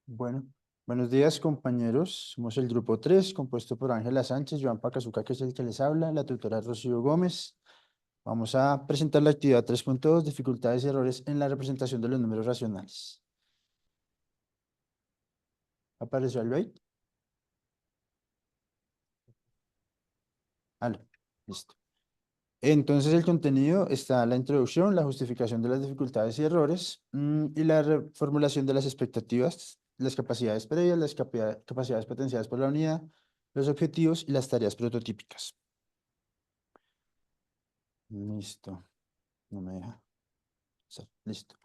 Bueno, buenos días compañeros. Somos el grupo 3, compuesto por Ángela Sánchez, Joan Pacazuca, que es el que les habla, la tutora Rocío Gómez. Vamos a presentar la actividad 3.2, dificultades y errores en la representación de los números racionales. ¿Apareció Albeit? Vale, listo. Entonces el contenido está la introducción, la justificación de las dificultades y errores, y la reformulación de las expectativas, las capacidades previas, las capacidades potenciadas por la unidad, los objetivos y las tareas prototípicas. Listo. No me deja. Listo.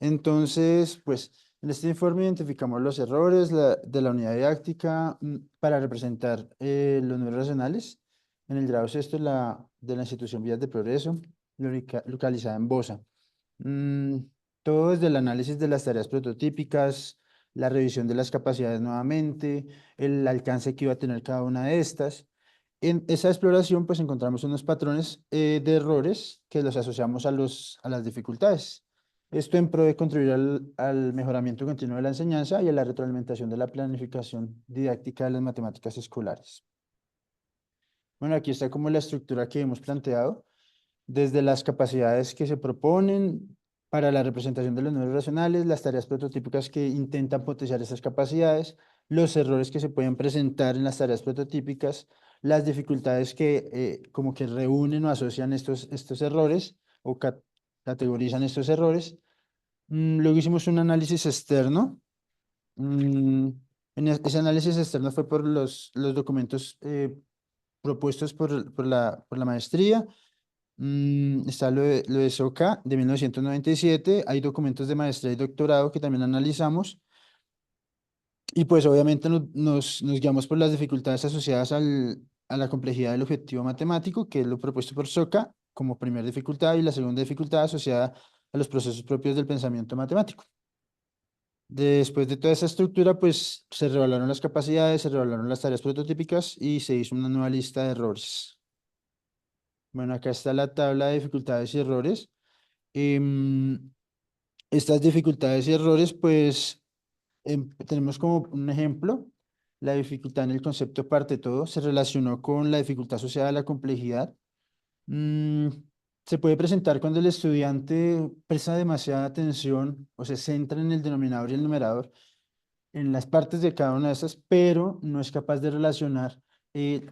Entonces, pues, en este informe identificamos los errores de la unidad didáctica para representar los números racionales en el grado sexto de la institución Vías de Progreso, localizada en Bosa. Mm, Todo desde el análisis de las tareas prototípicas, la revisión de las capacidades nuevamente, el alcance que iba a tener cada una de estas. En esa exploración, pues encontramos unos patrones de errores que los asociamos a las dificultades. Esto en pro de contribuir al mejoramiento continuo de la enseñanza y a la retroalimentación de la planificación didáctica de las matemáticas escolares. Bueno, aquí está como la estructura que hemos planteado, desde las capacidades que se proponen para la representación de los números racionales, las tareas prototípicas que intentan potenciar esas capacidades, los errores que se pueden presentar en las tareas prototípicas, las dificultades que como que reúnen o asocian estos errores o categorizan estos errores. Luego hicimos un análisis externo. Mm, Ese análisis externo fue por los documentos propuestos por la maestría. Está lo de SOCA de 1997. Hay documentos de maestría y doctorado que también analizamos. Y pues obviamente nos guiamos por las dificultades asociadas a la complejidad del objetivo matemático, que es lo propuesto por SOCA como primera dificultad, y la segunda dificultad asociada a los procesos propios del pensamiento matemático. Después de toda esa estructura, pues se reevaluaron las capacidades, se reevaluaron las tareas prototípicas y se hizo una nueva lista de errores. Bueno, acá está la tabla de dificultades y errores. Em, Estas dificultades y errores, pues tenemos como un ejemplo, la dificultad en el concepto parte todo se relacionó con la dificultad asociada a la complejidad. Mm, Se puede presentar cuando el estudiante presta demasiada atención o se centra en el denominador y el numerador, en las partes de cada una de estas, pero no es capaz de relacionar eh,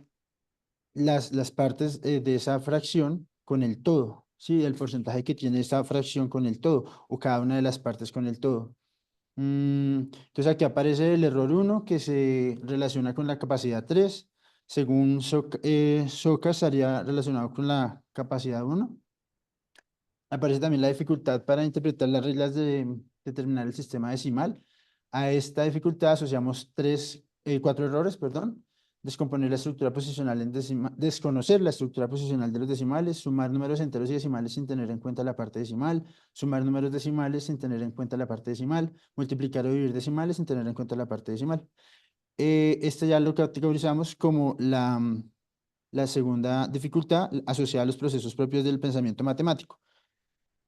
las partes de esa fracción con el todo, ¿sí? El porcentaje que tiene esa fracción con el todo o cada una de las partes con el todo. Entonces aquí aparece el error uno que se relaciona con la capacidad 3. Según Soca estaría relacionado con la capacidad uno. Aparece también la dificultad para interpretar las reglas de determinar el sistema decimal. A esta dificultad asociamos cuatro errores, perdón. Descomponer la estructura posicional en desconocer la estructura posicional de los decimales, sumar números enteros y decimales sin tener en cuenta la parte decimal, sumar números decimales sin tener en cuenta la parte decimal, multiplicar o dividir decimales sin tener en cuenta la parte decimal. Este ya lo categorizamos como la segunda dificultad asociada a los procesos propios del pensamiento matemático,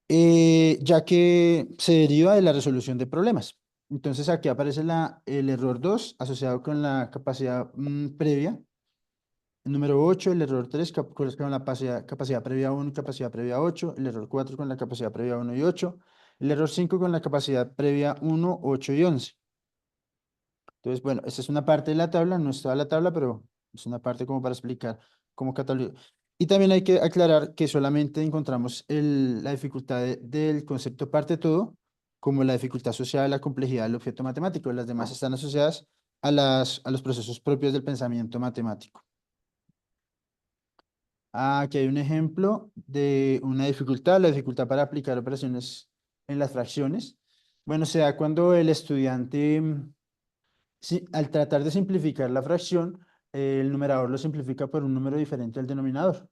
ya que se deriva de la resolución de problemas. Entonces aquí aparece el error 2 asociado con la capacidad previa. El número 8, el error 3 con la capacidad previa 1 y capacidad previa 8. El error 4 con la capacidad previa 1 y 8. El error 5 con la capacidad previa 1, 8 y 11. Entonces, bueno, esta es una parte de la tabla, no es toda la tabla, pero es una parte como para explicar cómo catalogar. Y también hay que aclarar que solamente encontramos la dificultad del concepto parte todo como la dificultad asociada a la complejidad del objeto matemático. Las demás están asociadas a los procesos propios del pensamiento matemático. Aquí hay un ejemplo de una dificultad, la dificultad para aplicar operaciones en las fracciones. Bueno, se da cuando el estudiante sí, al tratar de simplificar la fracción, el numerador lo simplifica por un número diferente al denominador.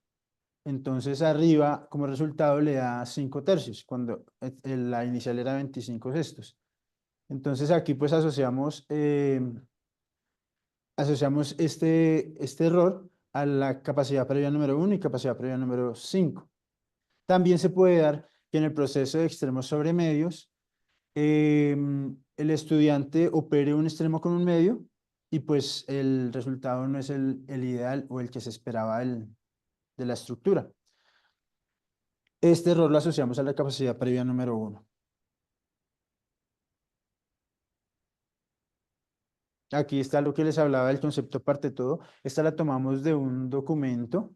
Entonces arriba, como resultado, le da 5 tercios, cuando la inicial era 25 sextos. Entonces aquí pues asociamos este error a la capacidad previa número uno y capacidad previa número 5. También se puede dar que en el proceso de extremos sobre medios, el estudiante opere un extremo con un medio y pues el resultado no es el ideal o el que se esperaba de la estructura. Este error lo asociamos a la capacidad previa número uno. Aquí está lo que les hablaba del concepto parte todo. Esta la tomamos de un documento,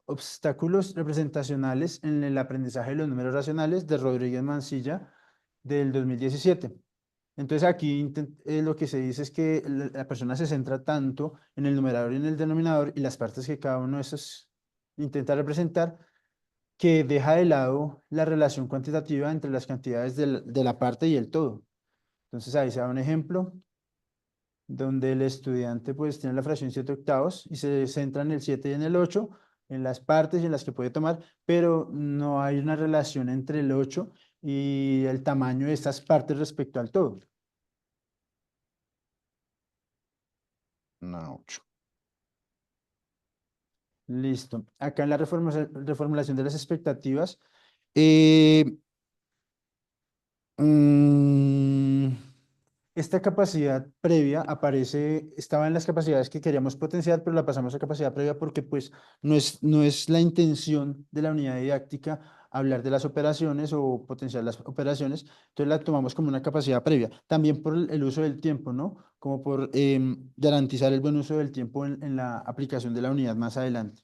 Obstáculos representacionales en el aprendizaje de los números racionales de Rodríguez Mansilla del 2017. Entonces aquí lo que se dice es que la persona se centra tanto en el numerador y en el denominador y las partes que cada uno de esos intenta representar, que deja de lado la relación cuantitativa entre las cantidades de la parte y el todo. Entonces ahí se da un ejemplo donde el estudiante pues tiene la fracción 7 octavos y se centra en el 7 y en el 8, en las partes en las que puede tomar, pero no hay una relación entre el 8 y el tamaño de estas partes respecto al todo. No. Listo. Acá en la reformulación de las expectativas, eh, mm, esta capacidad previa estaba en las capacidades que queríamos potenciar, pero la pasamos a capacidad previa porque pues no es la intención de la unidad didáctica hablar de las operaciones o potenciar las operaciones, entonces la tomamos como una capacidad previa. También por el uso del tiempo, ¿no? Como por garantizar el buen uso del tiempo en la aplicación de la unidad más adelante.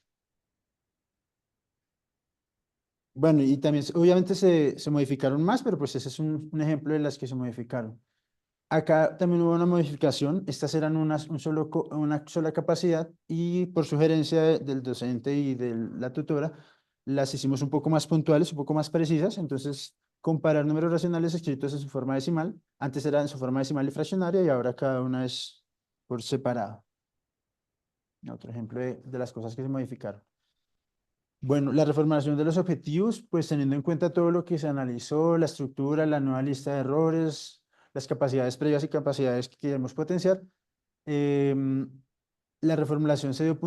Bueno, y también obviamente se modificaron más, pero pues ese es un ejemplo de las que se modificaron. Acá también hubo una modificación, estas eran una sola capacidad y por sugerencia del docente y de la tutora, las hicimos un poco más puntuales, un poco más precisas, entonces comparar números racionales escritos en su forma decimal, antes era en su forma decimal y fraccionaria y ahora cada una es por separado. Otro ejemplo de las cosas que se modificaron. Bueno, la reformulación de los objetivos, pues teniendo en cuenta todo lo que se analizó, la estructura, la nueva lista de errores, las capacidades previas y capacidades que queremos potenciar, em, la reformulación se dio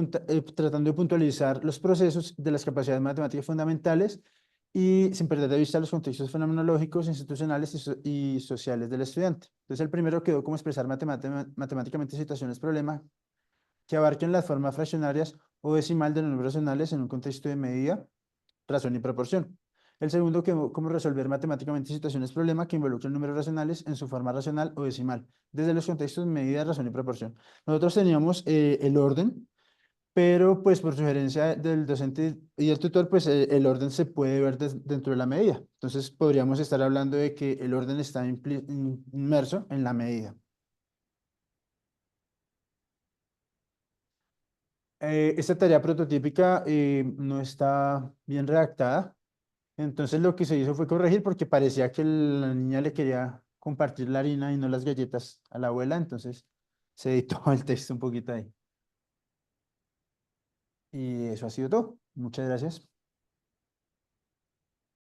tratando de puntualizar los procesos de las capacidades matemáticas fundamentales y sin perder de vista los contextos fenomenológicos, institucionales y sociales del estudiante. Entonces, el primero quedó como expresar matemáticamente situaciones problema que abarquen las formas fraccionarias o decimal de los números racionales en un contexto de medida, razón y proporción. El segundo, que cómo resolver matemáticamente situaciones problema que involucren números racionales en su forma racional o decimal, desde los contextos de medida, razón y proporción. Nosotros teníamos el orden, pero pues por sugerencia del docente y el tutor, pues el orden se puede ver dentro de la medida. Entonces podríamos estar hablando de que el orden está inmerso en la medida. Esta tarea prototípica no está bien redactada. Entonces lo que se hizo fue corregir porque parecía que la niña le quería compartir la harina y no las galletas a la abuela, entonces se editó el texto un poquito ahí. Y eso ha sido todo. Muchas gracias.